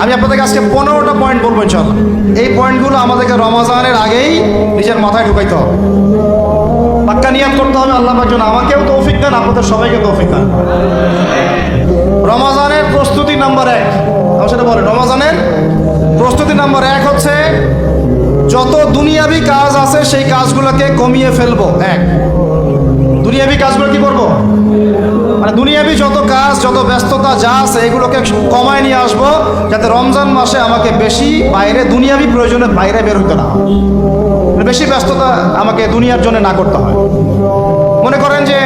আমি আপনাদেরকে আজকে 15টা পয়েন্ট বলবো ইনশাআল্লাহ। এই পয়েন্টগুলো আমাদেরকে রমজানের আগেই নিজের মাথায় ঢুকাইতে হবে, পাক্কা নিয়ত করতে হবে। আল্লাহ পাক যেন আমাকেও তৌফিক দেন, আপনাদের সবাইকে তৌফিক দেন। রমজানের প্রস্তুতি নাম্বার 1, আমার সাথে বলেন, রমজানের প্রস্তুতি নাম্বার 1 হচ্ছে যত দুনিয়াবি কাজ আছে সেই কাজগুলোকে কমিয়ে ফেলবো। দুনিয়াবি কাজগুলো কি করবো, মানে দুনিয়াবি যত কাজ, যত ব্যস্ততা যা আছে এগুলোকে কমায় নিয়ে আসবো, যাতে রমজান মাসে আমাকে বেশি বাইরে দুনিয়াবি প্রয়োজনে বাইরে বের হইতে না হয়, বেশি ব্যস্ততা আমাকে দুনিয়ার জন্য না করতে হয়। মনে করেন যে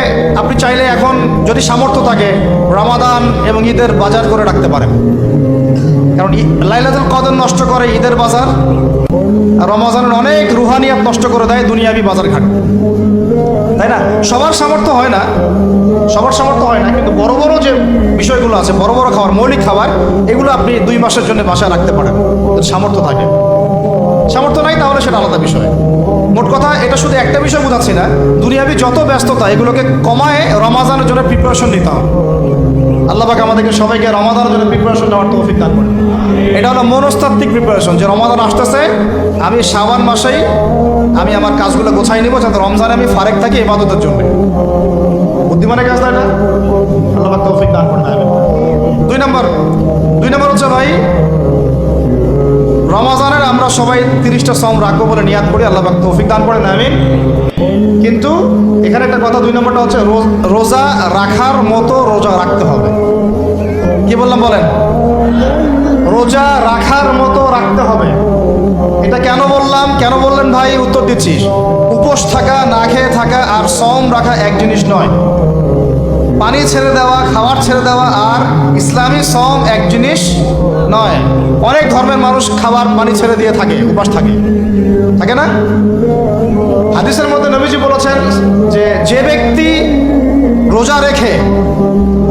আপনি চাইলে এখন যদি সামর্থ্য থাকে রমাদান এবং ঈদের বাজার করে রাখতে পারেন, কারণ লাইলাতুল কদর নষ্ট করে ঈদের বাজার, আর রমজানের অনেক রুহানিয়াত নষ্ট করে দেয় দুনিয়াবি বাজার ঘাট, তাই না? সবার সামর্থ্য হয় না, সবার সামর্থ্য হয় না, কিন্তু বড় বড় যে বিষয়গুলো আছে, বড় বড় খাবার, মৌলিক খাবার, এগুলো আপনি 2 মাসের জন্য বাসায় রাখতে পারেন যদি সামর্থ্য থাকে। সামর্থ্য নাই তাহলে সেটা আলাদা বিষয়। মোট কথা এটা শুধু একটা বিষয় বোঝাচ্ছি না, দুনিয়াবি যত ব্যস্ততা এগুলোকে কমায় রমাজানের জন্য প্রিপারেশন নিতে হবে। আল্লাহ পাক আমাদেরকে সবাইকে রমাদানের জন্য প্রিপারেশন নেওয়ার তৌফিক দান করেন। এটা হলো মনস্তাত্ত্বিক প্রিপারেশন, যে রমাদান আসতেছে, আমি শাবান মাসেই আমি আমার কাজগুলো গোছাই নিব যাতে রমজানে আমি ফারেক থাকি ইবাদতের জন্য। বুদ্ধিমানের কাজ না এটা? আল্লাহ পাক তৌফিক দান করেন। 2 নম্বর হচ্ছে ভাই, রমজানের আমরা সবাই 30টা সওম রাখবো বলে নিয়াত করি, আল্লাহ পাক তৌফিক দান করেন, আমিন। কিন্তু এখানে একটা কথা, 2 নম্বরটা হচ্ছে রোজা রাখার মতো রোজা রাখতে হবে। কি বললাম বলেন? রোজা রাখার মতো রাখতে হবে। এটা কেন বললাম, কেন বললেন ভাই? উত্তর দিচ্ছি। উপোস থাকা, না খেয়ে থাকা আর সওম রাখা এক জিনিস নয়। পানি ছেড়ে দেওয়া, খাবার ছেড়ে দেওয়া আর ইসলামী সওম এক জিনিস নয়। অনেক ধর্মের মানুষ খাবার পানি ছেড়ে দিয়ে থাকে, উপাস থাকে, থাকে না? হাদিসের মধ্যে নবীজি বলেছেন যে যে ব্যক্তি রোজা রেখে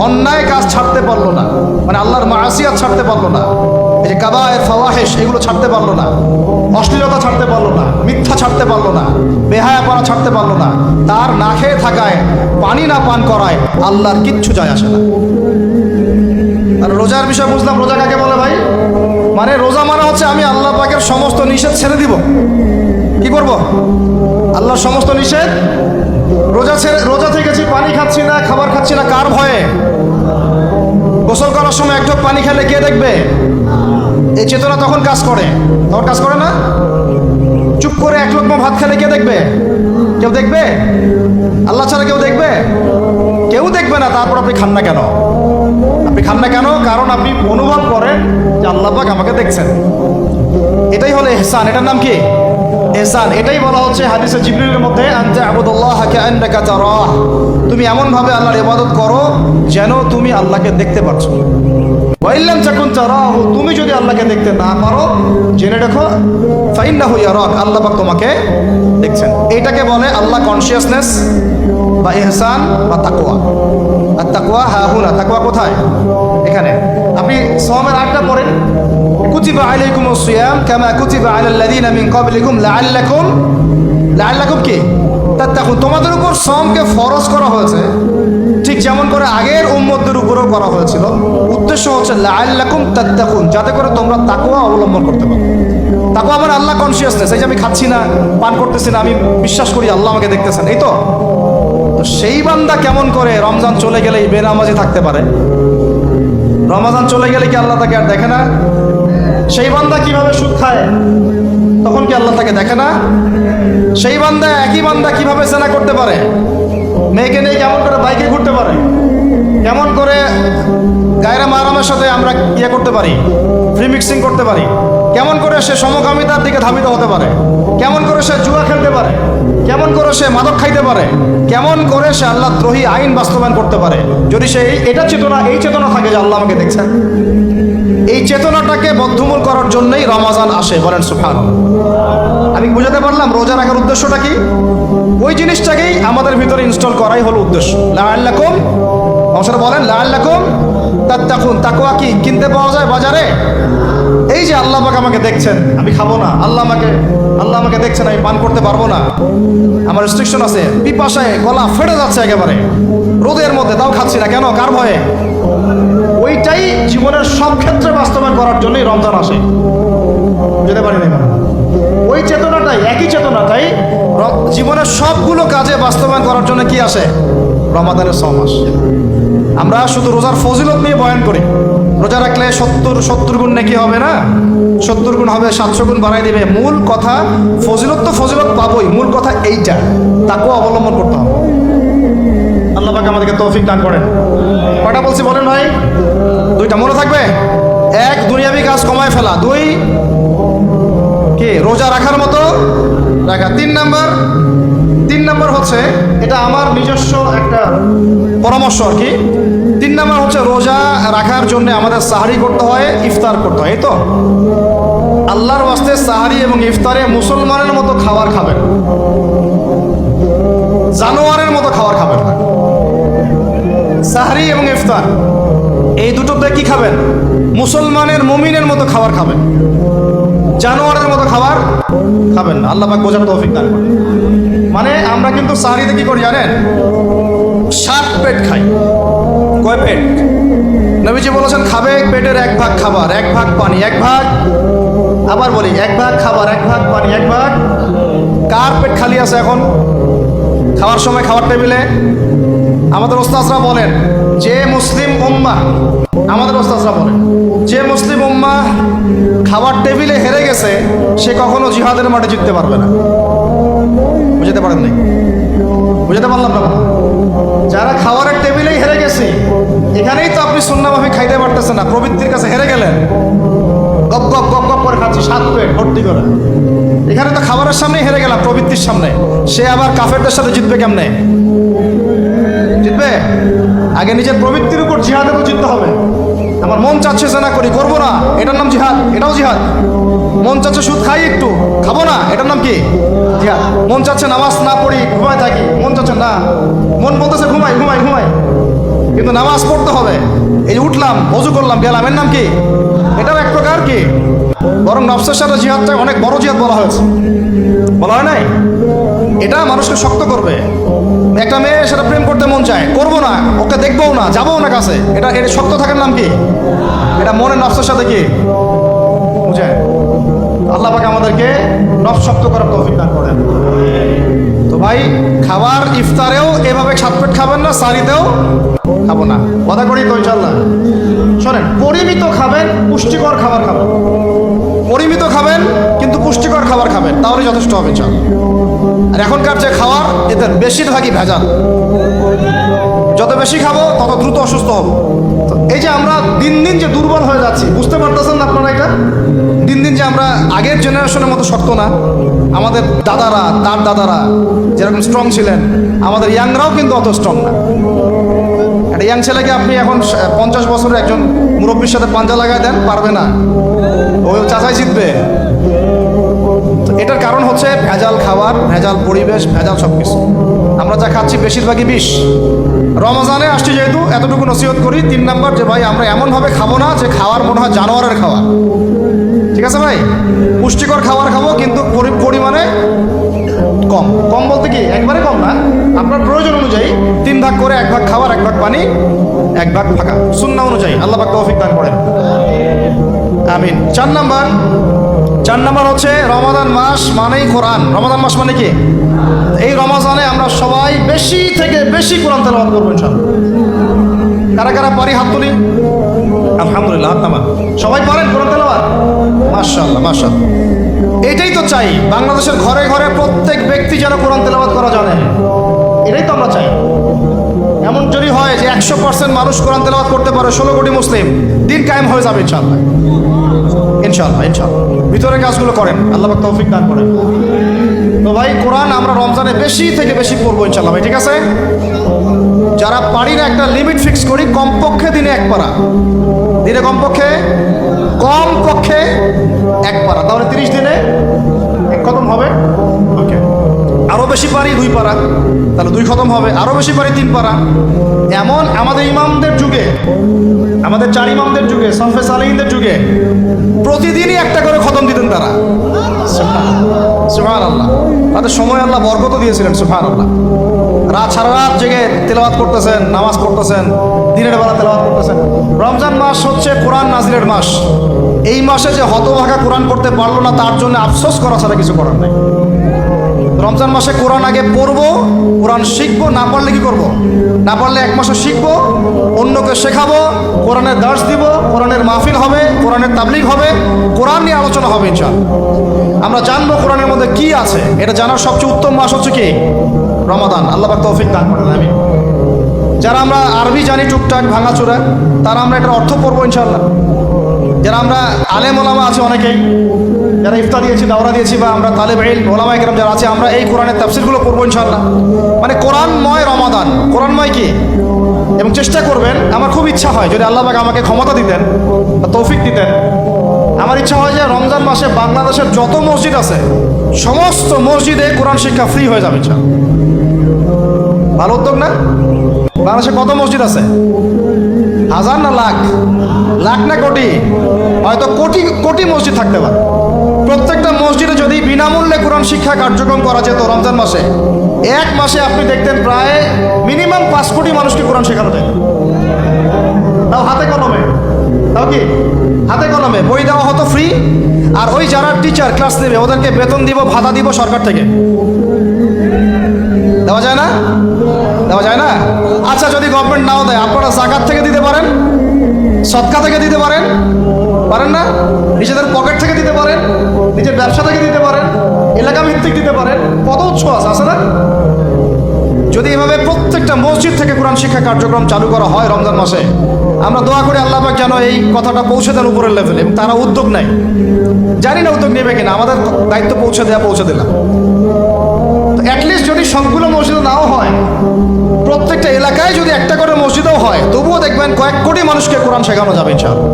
অন্যায় কাজ ছাড়তে পারলো না, মানে আল্লাহর মাসিয়াত ছাড়তে পারলো না, এই যে কাবায়ের ফাওয়াহিশ এগুলো ছাড়তে পারলো না, অশ্লীলতা ছাড়তে পারলো না, মিথ্যা ছাড়তে পারলো না, বেহায়াপনা ছাড়তে পারলো না, তার না খেয়ে থাকায়, পানি না পান করায় আল্লাহর কিচ্ছু যায় আসে না। আর রোজার বিষয় বুঝলাম। রোজা কাকে বলে ভাই? মানে রোজা মানে হচ্ছে আমি আল্লাহ পাকের সমস্ত নিষেধ ছেড়ে দিব। কি করব? আল্লাহর সমস্ত নিষেধ। রোজা থেকেছি, পানি খাচ্ছি না, খাবার খাচ্ছি না, কার ভয়ে? গোসল করার সময় এক ঢোক পানি খেলে কে দেখবে? এই চেতনা তখন কাজ করে, তখন কাজ করে না? চুপ করে 1 লোকমা ভাত খেলে কে দেখবে? কেউ দেখবে? আল্লাহ ছাড়া কেউ দেখবে? কেউ দেখবে না। তারপর আপনি খান না কেন? আপনি খান না কেন? কারণ আপনি অনুভব করেন যে আল্লাহ পাক আমাকে দেখছেন। এটাই হলো ইহসান। এটার নাম কি? ইহসান। এটাই বলা হচ্ছে হাদিসে জিবরিলের মধ্যে, আনতা আবুদুল্লাহ কাআন্নাকা তারাহ, তুমি এমনভাবে আল্লাহর ইবাদত করো যেন তুমি আল্লাহকে দেখতে পাচ্ছ। ওয়া ইল্লাম তাকুন তারাহু, তুমি যদি আল্লাহকে দেখতে না পারো জেনে রাখো ফাইন্নাহু ইয়ারাক, আল্লাহ পাক তোমাকে দেখছেন। এটাকে বলে আল্লাহ কনসিয়াসনেস বা ইহসান বা তাকওয়া। আর তাকওয়া হাহুনা, তাকওয়া কোথায়? এখানে। আপনি সওমের আয়াতটা পড়েন, কুতিবা আলাইকুমুস সিয়াম কামা কুতিবা আলাল লাযিনা মিন ক্বাবলিকুম লাআল্লাকুম কি তাত্তাকুন, তোমাদের উপর সওমকে ফরজ করা হয়েছে ঠিক যেমন করে আগের উম্মতদের উপরেও করা হয়েছিল। উদ্দেশ্য হচ্ছে লাআল্লাকুম তাত্তাকুন, যাতে করে তোমরা তাকওয়া অবলম্বন করতে পারো। তাকওয়া মানে আল্লাহ কনসিয়াসনেস, এই যে আমি খাচ্ছি না, পান করতেছি না, আমি বিশ্বাস করি আল্লাহ আমাকে দেখতেছেন, এই তো। সেই বান্দা কেমন করে রমজান চলে গেলেই বেনামাজি থাকতে পারে? রমজান চলে গেলে কি আল্লাহ তাকে আর দেখে না? সেই বান্দা কিভাবে সুদ খায়, তখন কি আল্লাহ তাকে দেখে না? সেই বান্দা, একই বান্দা কিভাবে জেনা করতে পারে? মেয়েকে নিয়ে কেমন করে বাইকে ঘুরতে পারে? কেমন করে গায়রা মাহরামের সাথে আমরা করতে পারি, ফ্রি মিক্সিং করতে পারি? কেমন করে সে সমকামিতার দিকে ধাবিত হতে পারে? কেমন করে সে জুয়া খেলতে পারে? কেমন করে সে মাদক খাইতে পারে? কেমন করে সে আল্লাহ দ্রোহী আইন বাস্তবায়ন করতে পারে? যদি সে এটা চেতনা, এই চেতনা থাকে যে আল্লাহ আমাকে দেখছেন, এই চেতনাটাকে বদ্ধমূল করার জন্যই রমাজান আসে। বলেন সুবহানাল্লাহ। আমি বুঝাতে পারলাম রোজা রাখার উদ্দেশ্যটা কি? ওই জিনিসটাকেই আমাদের ভিতরে ইনস্টল করাই হলো উদ্দেশ্য। লাআল্লাকুম, অবসর বলেন লাআল্লাকুম তাত্তাকুন। তাকওয়া কি কিনতে পাওয়া যায় বাজারে? এই যে আল্লাহ পাক আমাকে দেখছেন, আমি খাবো না, আল্লাহ আমাকে দেখছেন, আমি পান করতে পারবো না, আমার রেস্ট্রিকশন আছে, পিপাসায় গলা ফেটে যাচ্ছে একেবারে রোদের মধ্যে, তাও খাচ্ছি না কেন? কার ভয়ে? ওইটাই জীবনের সব ক্ষেত্রে বাস্তবায়ন করার জন্যই রমজান আসে। যেতে পারি না ওই চেতনাটাই, একই চেতনাটাই জীবনের সবগুলো কাজে বাস্তবায়ন করার জন্য কি আসে? রমাদানের 6 মাস। আমরা শুধু রোজার ফজিলত নিয়ে বয়ান করি, রোজা রাখলে 70 গুণ নাকি হবে না, 70 গুণ হবে, 700 গুণ বাড়াই দিবে। মূল কথা ফজিলত তো ফজিলত পাবোই, মূল কথা এইটা, তাকেও অবলম্বন করতে হবে। আল্লাহ পাক আমাদেরকে তৌফিক দান করেন। কয়টা বলছি বলেন ভাই? 2টা মনে থাকবে। 1, দুনিয়াবি কাজ কমায় ফেলা। 2, কি রোজা রাখার মতো রাখা। 3 নাম্বার হচ্ছে, এটা আমার নিজস্ব একটা পরামর্শ আর কি। 3 নাম্বার হচ্ছে রোজা রাখার জন্য আমাদের সাহারি করতে হয়, ইফতার করতে হয়। এই তো আল্লাহর ওয়াস্তে সাহারি এবং ইফতারে মুসলমানের মতো খাবার খাবেন, জানোয়ারের মতো খাবার খাবেন না। সাহারি এবং ইফতার এই দুটোতে কি খাবেন? মুসলমানের, মুমিনের মতো খাবার খাবেন, জানোয়ারের মতো খাবার খাবেন না। আল্লাহ পাক বোঝার তৌফিক দান করেন। মানে আমরা কিন্তু সাহারিতে কি করি জানেন? 7 পেট খাই। কয় পেট? নবীজি বলেছেন খাবে পেটের 1 ভাগ খাবার, 1 ভাগ পানি, 1 ভাগ, আবার বলি 1 ভাগ খাবার, 1 ভাগ পানি, 1 ভাগ। কার পেট খালি আছে এখন খাওয়ার সময়? খাওয়ার টেবিলে আমাদের ওস্তাদরা বলেন যে মুসলিম উম্মাহ, আমাদের ওস্তাদরা বলেন যে মুসলিম উম্মাহ খাবার টেবিলে হেরে গেছে, সে কখনো জিহাদের মাঠে জিততে পারবে না। বুঝতে পারেন নাই? বুঝতে পারলাম না? যারা খাবারের টেবিলেই হেরে গেছে, এখানেই তো আপনি সুন্নাহমাফিক খাইতে পারতেছেন না, প্রবৃত্তির কাছে হেরে গেলেন, গপ গপ গপ গপ করে খাচ্ছি 7 পেট ভর্তি করে। এখানে তো খাবারের সামনেই হেরে গেলাম, প্রবৃত্তির সামনে। সে আবার কাফেরদের সাথে জিতবে কেমনে? জিতবে আগে নিজের প্রবৃত্তির উপর জিহাদে তো জিততে হবে। আমার মন চাচ্ছে যে না করি, করবো না, এটার নাম জিহাদ, এটাও জিহাদ। মন চাচ্ছে সুদ খাই একটু, খাবো না, এটার নাম কি? জিহাদ। মন চাচ্ছে নামাজ না পড়ি, ঘুমায় থাকি, মন চাচ্ছে না, মন বলতেছে ঘুমাই ঘুমাই ঘুমাই, কিন্তু নামাজ পড়তে হবে। এই উঠলাম, ওযু করলাম, গেলাম, এর নাম কি? এটাও এক প্রকার কি? বরং নফসের সাথে জিহাদটা অনেক বড় জিহাদ বলা হয়েছে, বলা হয় নাই? এটা মানুষকে শক্ত করবে। একটা মেয়ে সেটা প্রেম করতে মন চায়, করবো না, ওকে দেখবো না, যাবো না কাছে, এটা শক্ত থাকার নাম কি? এটা মনের নফসের সাথে কি বুঝেন? আল্লাহ পাক আমাদেরকে নফস শক্ত করার তৌফিক দান করেন। তো ভাই খাবার ইফতারেও এভাবে 7 পেট খাবেন না, সারিতেও খাবো না, কথা করি তো ইনশাআল্লাহ। শোনেন, পরিমিত খাবেন, পুষ্টিকর খাবার খাবেন, পরিমিত খাবেন কিন্তু পুষ্টিকর খাবার খাবেন, তাহলে যথেষ্ট হবে ইনশাআল্লাহ। আর এখনকার যে খাবার, এদের বেশিরভাগই ভেজাল। যত বেশি খাবো তত দ্রুত অসুস্থ হব। তো এই যে আমরা দিন দিন যে দুর্বল হয়ে যাচ্ছি, বুঝতে পারতেছেন না আপনারা? এটা দিন দিন যে আমরা আগের জেনারেশনের মতো শক্ত না। আমাদের দাদারা, তার দাদারা যেরকম স্ট্রং ছিলেন, আমাদের ইয়াংরাও কিন্তু অত স্ট্রং না। একটা ইয়াং ছেলেকে আপনি এখন 50 বছরের একজন মুরব্বীর সাথে পাঞ্জা লাগায় দেন, পারবে না, ওই চাচাই জিতবে। এটার কারণ হচ্ছে ভেজাল খাবার, ভেজাল পরিবেশ, ভেজাল সব কিছু। আমরা যা খাচ্ছি বেশিরভাগই বিষ। রমজানে আসছি যেহেতু, এতটুকু নসিহত করি। 3 নাম্বার, যে ভাই আমরা এমনভাবে খাবো না যে খাওয়ার মনে হয় জানোয়ারের খাওয়া। ঠিক আছে ভাই? পুষ্টিকর খাবার খাবো, কিন্তু পরিমাণে কম। কম বলতে কি একবারে কম না, আপনার প্রয়োজন অনুযায়ী 3 ভাগ করে, 1 ভাগ খাবার, 1 ভাগ পানি, 1 ভাগ ফাঁকা, সুন্নাহ অনুযায়ী। আল্লাহ পাক তৌফিক দান করেন, আমিন। 4 নাম্বার হচ্ছে রমাদান মাস মানেই কোরআন। রমাদান মাস মানে কি? এই রমজানে আমরা সবাই বেশি থেকে বেশি কোরআন তেলাওয়াত করবো ইনশাআল্লাহ। কারা কারা পারি হাত তুলি? আলহামদুলিল্লাহ, হাত নামান। সবাই পারেন কোরআন তেলাওয়াত? মাশাআল্লাহ মাশাআল্লাহ। এটাই তো চাই, বাংলাদেশের ঘরে ঘরে প্রত্যেক ব্যক্তি যেন কোরআন তেলাওয়াত করা জানে, এটাই তো আমরা চাই। এমন যদি হয় যে 100% মানুষ কোরআন তেলাওয়াত করতে পারে, 16 কোটি মুসলিম, দিন কায়েম হয়ে যাবে ইনশাআল্লাহ। ইনশাআল্লাহ ইনশাআল্লাহ ভিতরে কাজগুলো করেন, আল্লাহ পাক তৌফিক দান করেন। তো ভাই কোরআন আমরা রমজানে বেশি থেকে বেশি পড়বো ইনশাআল্লাহ ভাই, ঠিক আছে? যারা পারি না, একটা লিমিট ফিক্স করি, কমপক্ষে দিনে 1 পারা, দিনে কমপক্ষে 1 পারা, তাহলে 30 দিনে 1 খতম হবে। ওকে, আরও বেশি পারি 2 পারা, তাহলে 2 খতম হবে। আরও বেশি পারি 3 পারা। এমন আমাদের ইমামদের যুগে, আমাদের 4 ইমামদের যুগে, সফে সালেহিনদের যুগে প্রতিদিনই 1টা করে খতম দিতেন তারা। সুবহানাল্লাহ, তাদের সময় আল্লাহ বরকত দিয়েছিলেন। সুবহানাল্লাহ। সারা রাত জেগে তেলাওয়াত করতেছেন, নামাজ পড়তেছেন, দিনের বেলা তেলাওয়াত করতেছেন। রমজান মাস হচ্ছে কোরআন নাজিলের মাস। এই মাসে যে হতভাগা কোরআন পড়তে পারলো না, তার জন্য আফসোস করা ছাড়া কিছু করার নেই। রমজান মাসে কোরআন আগে পড়বো, কোরআন শিখবো, না পারলে কি করব? না পারলে এক মাসে শিখবো, অন্যকে শেখাবো, কোরআনের দার্স দিব, কোরআনের মাহফিল হবে, কোরআনের তাবলিগ হবে, কোরআন নিয়ে আলোচনা হবে ইনশাআল্লাহ। আমরা জানবো কোরআনের মধ্যে কি আছে। এটা জানার সবচেয়ে উত্তম মাস হচ্ছে কি? রমাদান। আল্লাহ পাক তৌফিক দান করেন, আমিন। যারা আমরা আরবি জানি টুকটাক ভাঙাচোরা, তারা আমরা এটার অর্থ পড়বো ইনশাআল্লাহ। যারা আমরা আলেম ওলামা আছে অনেকেই, যারা ইফতা দিয়েছি, দাওরা দিয়েছি, বা আমরা তালেব ইলম ওলামা ইকরাম যারা আছে, আমরা এই কোরআনের তাফসিরগুলো পড়বো ইনশাআল্লাহ। মানে কোরআনময় রমাদান, কোরআনময় কি, এবং চেষ্টা করবেন। আমার খুব ইচ্ছা হয় যদি আল্লাহ পাক আমাকে ক্ষমতা দিতেন বা তৌফিক দিতেন, আমার ইচ্ছা হয় যে রমজান মাসে বাংলাদেশের যত মসজিদ আছে সমস্ত মসজিদে কোরআন শিক্ষা ফ্রি হয়ে যাবে ইনশাআল্লাহ। ভালো উদ্যোগ না? বাংলাদেশে কত মসজিদ আছে? হাজার না লাখ? লাখ না কোটি? হয়তো কোটি কোটি মসজিদ থাকতে পারে। প্রত্যেকটা মসজিদে যদি বিনামূল্যে কোরআন শিক্ষা কার্যক্রম করা যেত রমজান মাসে, এক মাসে আপনি দেখতেন প্রায় মিনিমাম 5 কোটি মানুষকে কোরআন শেখানো যায়। তাও হাতে কলমে, তাও কি হাতে কলমে। বই দেওয়া হতো ফ্রি, আর ওই যারা টিচার ক্লাস নেবে ওদেরকে বেতন দিব, ভাতা দিব সরকার থেকে। দেওয়া যায় না? দেওয়া যায় না? আচ্ছা, যদি গভর্নমেন্ট নাও দেয়, আপনারা জাকাত থেকে দিতে পারেন, সদকা থেকে দিতে পারেন, পারেন না? নিজেদের পকেট থেকে দিতে পারেন, নিজের ব্যবসা থেকে দিতে পারেন, এলাকা ভিত্তিক দিতে পারেন। কত উৎস আছে না? যদি এভাবে প্রত্যেকটা মসজিদ থেকে কোরআন শিক্ষা কার্যক্রম চালু করা হয় রমজান মাসে, আমরা দোয়া করি আল্লাহ পাক যেন এই কথাটা পৌঁছে দেন উপরের লেভেলে, এবং তারা উদ্যোগ নেয়। জানি না উদ্যোগ নেবে কিনা, আমাদের দায়িত্ব পৌঁছে দিলাম। তো অ্যাটলিস্ট যদি সবগুলো মসজিদ নাও হয়, প্রত্যেকটা এলাকায় যদি একটা করে মসজিদও হয়, তবুও দেখবেন কয়েক কোটি মানুষকে কোরআন শেখানো যাবে ইনশাআল্লাহ।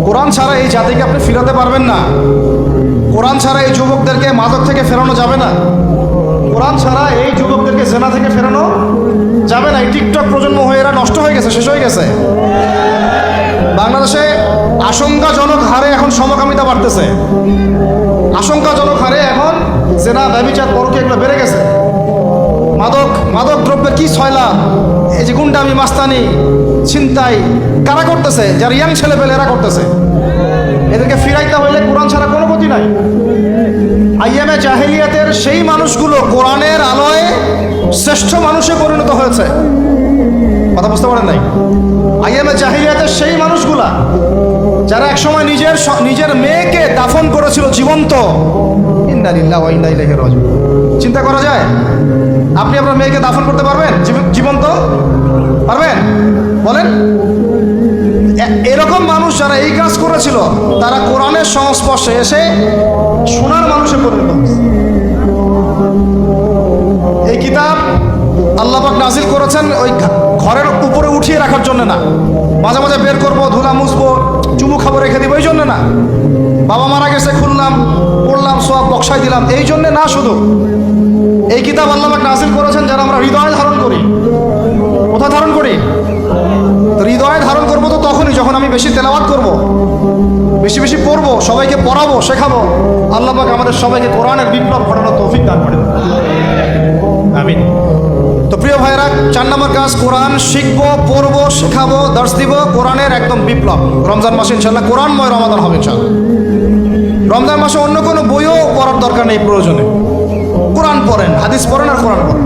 কোরআন ছাড়া এই জাতিকে আপনি ফিরাতে পারবেন না। কোরআন ছাড়া এই যুবকদেরকে মাদক থেকে ফেরানো যাবে না। কোরআন ছাড়া এই যুবকদেরকে জেনা থেকে ফেরানো যাবে না। এই টিকটক প্রজন্ম হয়ে এরা নষ্ট হয়ে গেছে, শেষ হয়ে গেছে। বাংলাদেশে আশঙ্কাজনক হারে এখন সমকামিতা বাড়তেছে। আশঙ্কাজনক হারে এখন জেনা, ব্যভিচার, পরকীয়া এগুলো বেড়ে গেছে। মাদক দ্রব্যের কি ছয়লা, এই যে গুন্ডামি, মাস্তানি, ছিনতাই কারা করতেছে? যারা ইয়াং ছেলে পেলে এরা করতেছে। এদেরকে ফিরাইতে হইলে কোরআন ছাড়া কোনো গতি নাই। আইয়ামে জাহেলিয়াতের সেই মানুষগুলো কোরআনের আলোয় শ্রেষ্ঠ মানুষে পরিণত হয়েছে। কথা বুঝতে পারেন নাই? আইয়ামে জাহেলিয়াতের সেই মানুষগুলা যারা একসময় নিজের মেয়েকে দাফন করেছিল জীবন্ত। ইন্না লিল্লাহি ওয়া ইন্না ইলাইহি রাজিউন। চিন্তা করা যায়? আপনি আপনার মেয়েকে দাফন করতে পারবেন জীবন্ত? পারবেন? বলেন। এরকম মানুষ যারা এই কাজ করেছিল, তারা কোরআনের সংস্পর্শে এসে সোনার মানুষে পরিণত হয়েছে। এই কিতাব আল্লাহ পাক নাজিল করেছেন ওই ঘরের উপরে উঠিয়ে রাখার জন্য না, মাঝে মাঝে বের করবো, ধুলা মুছবো, চুমু খাবো, রেখে দিব, এই জন্য না। বাবা মারা গেছে, খুললাম, পড়লাম, সব বক্সায় দিলাম, এই জন্যে না। শুধু এই কিতাব আল্লাহ পাক নাজিল করেছেন যারা আমরা হৃদয়ে ধারণ করি। কোথায় ধারণ করি? হৃদয়ে ধারণ করবো তো তখনই যখন আমি বেশি তেলাওয়াত করবো, বেশি বেশি পড়বো, সবাইকে পড়াবো, শেখাবো। আল্লাহ পাক আমাদের সবাইকে কোরআনের বিপ্লব ঘটানোর তৌফিক দান করেন, আমিন। তো প্রিয় ভাইরা, 4 নম্বর কাজ, কোরআন শিখবো, পড়বো, শেখাবো, দার্স দিব। কোরআনের একদম বিপ্লব রমজান মাসে ইনশাআল্লাহ কোরআনময় রমাদান হবে ইনশাআল্লাহ। রমজান মাসে অন্য কোনো বইও পড়ার দরকার নেই প্রয়োজনে। কোরআন পড়েন, হাদিস পড়েন, আর কোরআন পড়েন।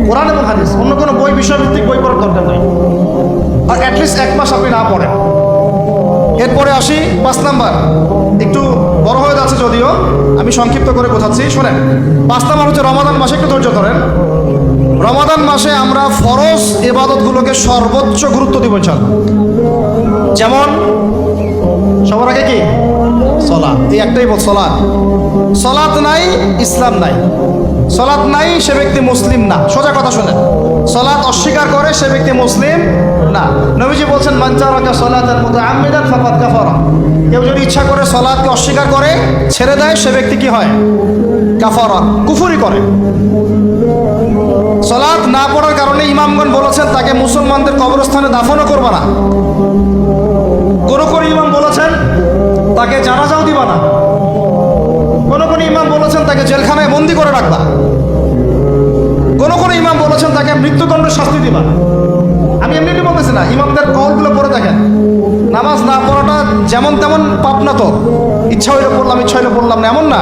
কোরআন এবং হাদিস, অন্য কোনো বই, বিষয়ভিত্তিক বই পড়ার দরকার নেই। আর অ্যাটলিস্ট 1 মাস আপনি না পড়েন। এরপরে আসি 5 নাম্বার। একটু বড় হয়ে যাচ্ছে যদিও, আমি সংক্ষিপ্ত করে বোঝাচ্ছি, শোনেন। 5 নাম্বার হচ্ছে রমাদান মাসে, একটু ধৈর্য ধরেন। রমাদান মাসে আমরা ফরজ ইবাদতগুলোকে সর্বোচ্চ গুরুত্ব দিব ইনশাআল্লাহ। যেমন সবার আগে কি? সালাত। এই একটাই বল, সালাত। সালাত নাই, ইসলাম নাই। সালাত নাই, সে ব্যক্তি মুসলিম না। সোজা কথা শোনেন, সালাত অস্বীকার করে সে ব্যক্তি মুসলিম না। নবীজি বলছেন, মান তারাকা সালাতান মুতাআম্মিদান ফাকাদ কাফারা। কেউ যদি ইচ্ছা করে সালাতকে অস্বীকার করে, ছেড়ে দেয়, সে ব্যক্তি কি হয়? কাফারা, কুফরি করে। সালাত না পড়ার কারণে ইমামগণ বলেছেন তাকে মুসলমানদের কবরস্থানে দাফনও করবে না। কোন ইমাম বলেছেন তাকে জানাজাও দিবা না। কোন ইমাম বলেছেন তাকে জেলখানায় বন্দি করে রাখবা। কোন ইমাম বলেছেন তাকে মৃত্যুদণ্ডের শাস্তি দিবা। আমি এমনি বলতেছি না, ইমামদের কলগুলো পড়ে দেখেন। নামাজ না পড়াটা যেমন তেমন পাপ না তো, ইচ্ছা হইলে পড়লাম ইচ্ছা হইলে পড়লাম না, এমন না।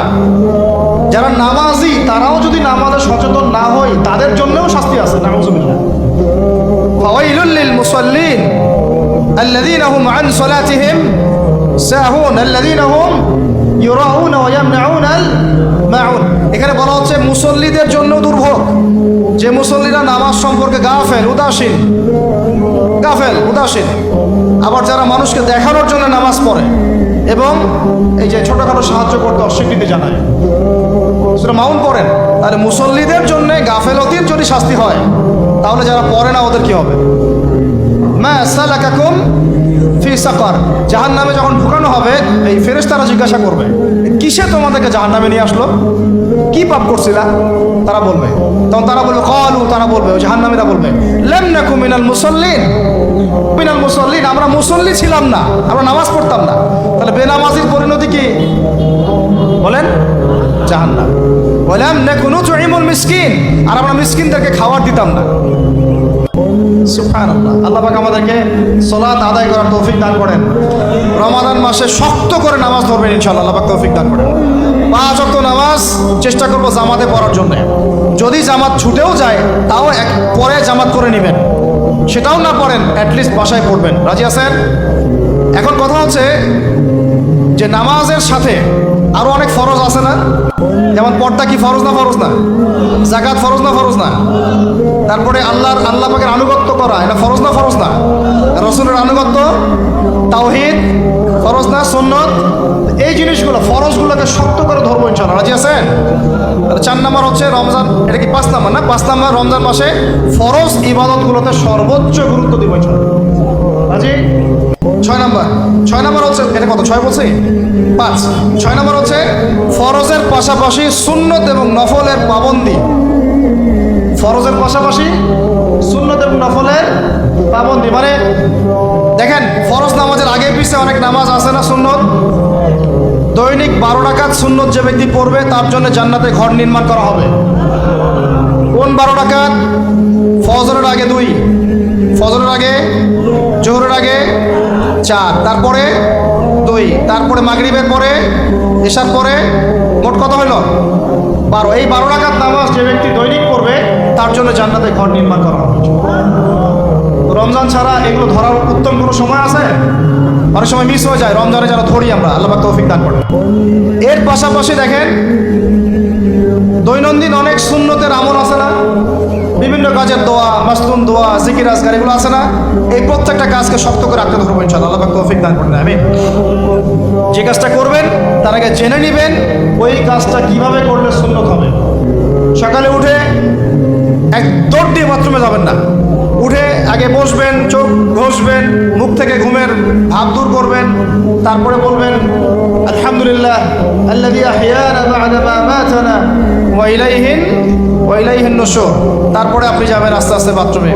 যারা নামাজি তারাও যদি নামাজে সচেতন না হয় তাদের জন্যও শাস্তি আছে। নাউযুবিল্লাহ। ফাওয়াইলুল লিল মুসাল্লিন আল্লাযীনা হুম আন সালাতিহিম সাহুন আল্লাযীনা হুম ইউরাউনা ওয়া ইয়ামনাউনাল মাউন। এখানে বলা হচ্ছে মুসল্লিদের জন্য দুর্ভোগ, যে মুসল্লিরা নামাজ সম্পর্কে গাফেল উদাসীন। আবার যারা মানুষকে দেখানোর জন্য নামাজ পড়ে এবং এই যে ছোটখাটো সাহায্য করতে অস্বীকৃতি জানায়, সূরা মাউন পড়েন। তাহলে মুসল্লিদের জন্য গাফেলতির যদি শাস্তি হয়, তাহলে যারা পড়ে না ওদের কি হবে? মা সালাকাকুম ফি সাকার। জাহান্নামে যখন ঢুকানো হবে, এই ফেরেশতারা জিজ্ঞাসা করবে, কিসে তোমাদেরকে জাহান্নামে নিয়ে আসলো? কি পাপ করছিলা? তারা বলবে, তখন তারা বলবে ক্বালু, তারা বলবে, ওই জাহান্নামীরা বলবে, লাম নাকু মিনাল মুসাল্লিন, আমরা মুসল্লি ছিলাম না, আমরা নামাজ পড়তাম না। তাহলে বেনামাজির পরিণতি কি বলেন? জাহান্নাম। ওয়ালাম নাকু নুতঈমুল মিসকিন, আর আমরা মিসকিনদেরকে খাবার দিতাম না। সুবহানাল্লাহ। আল্লাহ পাক আমাদেরকে সালাত আদায় করার তৌফিক দান করেন। রমাদান মাসে শক্ত করে নামাজ ধরবেন ইনশাআল্লাহ, আল্লাহ পাক তৌফিক দান করেন। 5 ওয়াক্ত নামাজ চেষ্টা করব জামাতে পড়ার জন্য। যদি জামাত ছুটেও যায় তাও পরে জামাত করে নেবেন, সেটাও না পড়েন অ্যাটলিস্ট বাসায় পড়বেন। রাজি আছেন? এখন কথা হচ্ছে যে নামাজের সাথে আরো অনেক ফরজ আছে না? যেমন পর্দা কি ফরজ না? যাকাত ফরজ না? তারপরে আল্লাহ পাকের আনুগত্য করা, এটা ফরজ না? রাসূলের আনুগত্য, তাওহীদ ফরজ না? সুন্নত, এই জিনিসগুলো ফরজগুলোকে শক্ত করে ধরবো ইনশাআল্লাহ। রাজি আছেন? 4 নম্বর হচ্ছে রমজান, এটা কি 5 নম্বর না? 5 নম্বর রমজান মাসে ফরজ ইবাদতগুলোতে সর্বোচ্চ গুরুত্ব দিব ইনশাআল্লাহ। রাজি? 6 নম্বর হচ্ছে, এটা কত 6 বলছি? 5। 6 নম্বর হচ্ছে ফরজের পাশাপাশি সুন্নত এবং নফলের পাবন্দি। ফরজের পাশাপাশি সুন্নত এবং নফলের পাবন্দি, মানে দেখেন ফরজ নামাজের আগে পিছে অনেক নামাজ আছে না সুন্নত? দৈনিক 12 রাকাত সুন্নত যে ব্যক্তি পড়বে তার জন্য জান্নাতে ঘর নির্মাণ করা হবে। কোন 12 রাকাত? ফজরের আগে 2, ফজরের আগে, জোহরের আগে 4, তারপরে 2, তারপরে মাগরিবের পরে, এশার পরে, মোট কত হলো? 12। এই 12 রাকাত নামাজ যে ব্যক্তি দৈনিক পড়বে তার জন্য জান্নাতে ঘর নির্মাণ করা হবে। রমজান ছাড়া এগুলো ধরার উত্তম কোনো সময় আছে? অনেক সময় মিস হয়ে যায়, রমজানে যেন ধরি আমরা, আল্লাহ পাক তৌফিক দান করেন। এর পাশাপাশি দেখেন দৈনন্দিন অনেক সুন্নতের আমল আছে না? বিভিন্ন কাজের দোয়া, মাসনুন দোয়া, জিকির আজকার, এগুলো আছে না? এই প্রত্যেকটা কাজকে শক্ত করে রাখতে ধরবো ইনশাআল্লাহ, আল্লাহ পাক তৌফিক দান করেন। আমিন। যে কাজটা করবেন তার আগে জেনে নেবেন ওই কাজটা কিভাবে করলে সুন্নত হবে। সকালে উঠে এক দৌড় দিয়ে বাথরুমে যাবেন না, উঠে আগে বসবেন, চোখ ঘষবেন, মুখ থেকে ঘুমের ভাব দূর করবেন, তারপরে বলবেন আলহামদুলিল্লাহ আল্লাযী আহইয়ানা বা'দা মা মাতানা ওয়া ইলাইহিন নুশুর। তারপরে আপনি যাবেন আস্তে আস্তে বাথরুমে,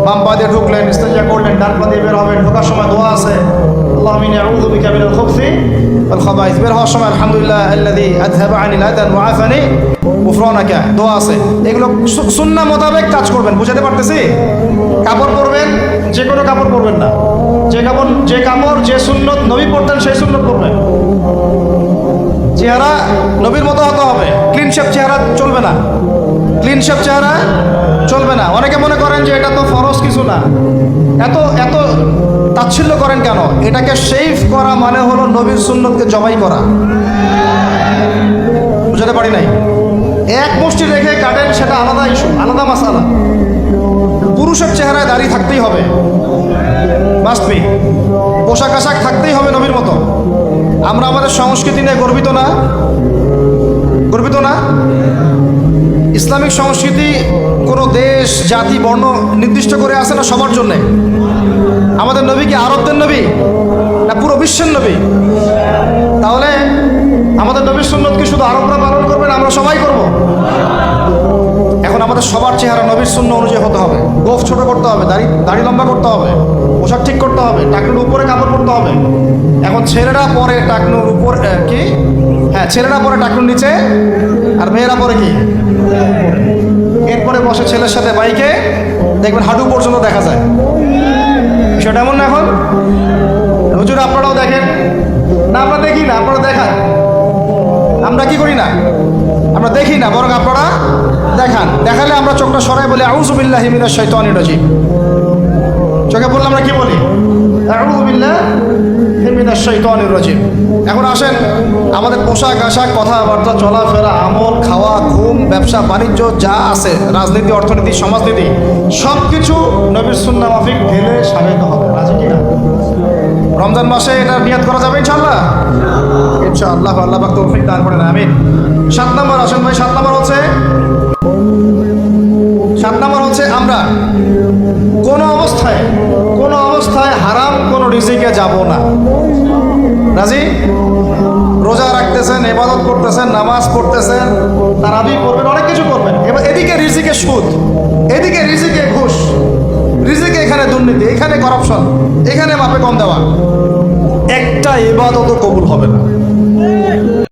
বাম পা দিয়ে ঢুকলেন, ইস্তেঞ্জা করলেন, ডান পা দিয়ে বের হবেন। ঢোকার সময় দোয়া আছে, আল্লাহুম্মা ইন্নী আউযু বিকা মিনাল খুবসি ওয়াল খাবাইস। বের হওয়ার সময় আলহামদুলিল্লাহ আল্লাযী আযহাবা আনিল আযান ওয়া আফানি গুফরানাকা, দোয়া আছে। এগুলো সুন্নাহ মোতাবেক কাজ করবেন। বুঝাতে পারতেছি? কাপড় পরবেন, যে কোনো কাপড় পরবেন না, যে কাপড় যে সুন্নত নবী পড়তেন সেই সুন্নত পরবেন। চেহারা নবীর মতো হতে হবে, ক্লিন শেপ চেহারা চলবে না, ক্লিন শেপ চেহারা চলবে না। অনেকে মনে করেন যে এটা তো ফরজ কিছু না, এত তাচ্ছিল্য করেন কেন? এটাকে শেভ করা মানে হলো নবীর সুন্নতকে জবাই করা। বুঝাতে পারি নাই? এক মুষ্টি রেখে কাটেন, সেটা আলাদা ইস্যু, আলাদা মাসালা। পুরুষের চেহারায় দাড়ি থাকতেই হবে, মাস্ট বি। পোশাক আশাক থাকতেই হবে নবীর মতো। আমরা আমাদের সংস্কৃতি নিয়ে গর্বিত না? ইসলামিক সংস্কৃতি কোনো দেশ, জাতি, বর্ণ নির্দিষ্ট করে আসে না সবার জন্যে। আমাদের নবী কি আরবদের নবী না পুরো বিশ্বের নবী? তাহলে আমাদের নবীর সুন্নত কি শুধু আরবরা পালন করবেন, আমরা সবাই করব? এখন আমাদের সবার চেহারা নবীর সুন্নাহ অনুযায়ী হতে হবে। গোফ ছোট করতে হবে, দাড়ি লম্বা করতে হবে, পোশাক ঠিক করতে হবে, টাকনুর উপরে কাপড় পরতে হবে। এখন ছেলেরা পরে টাকনুর উপর কি, হ্যাঁ ছেলেরা পরে টাকনুর নিচে, আর মেয়েরা পরে কি? এরপরে বসে ছেলের সাথে বাইকে, দেখবেন হাঁটু পর্যন্ত দেখা যায়। বিষয়টা এমন না এখন? হুজুর আপনারাও দেখেন না? আমরা দেখি না, আপনারা দেখান। আমরা কি করি না? আমরা দেখি না, বরং আপনারা দেখান। দেখালে আমরা চোখটা সরাই বলি আউযু বিল্লাহি মিনাশ শাইতানির রাজিম। চোখে বললে আমরা কি বলি? আউযু বিল্লাহি মিনাশ শাইতানির রাজিম। এখন আসেন, আমাদের পোশাক আশাক, কথাবার্তা, চলাফেরা, আমল, খাওয়া, ঘুম, ব্যবসা বাণিজ্য যা আছে, রাজনীতি, অর্থনীতি, সমাজনীতি, সব কিছু নবীর সুন্নাহ মাফিক ঢেলে সাজাইতে হবে। রাজি কিনা? রমজান মাসে এটা নিয়াত করা যাবে ইনশাআল্লাহ? ইনশাআল্লাহ, আল্লাহ পাক তৌফিক দান করেন, আমিন। 7 নম্বর আসেন ভাই, 7 নম্বর হচ্ছে আমরা কোনো অবস্থায় হারাম কোনো রিজিকে যাব না। রাজি? রোজা রাখতেছেন, ইবাদত করতেছেন, নামাজ পড়তেছেন, তারাবি করবেন, অনেক কিছু করবেন, এবার এদিকে রিজিকে সুদ, এদিকে রিজিকে ঘুষ, রিজিকে এখানে দুর্নীতি, এখানে করাপশন, এখানে মাপে কম দেওয়া, একটা ইবাদতও কবুল হবে না।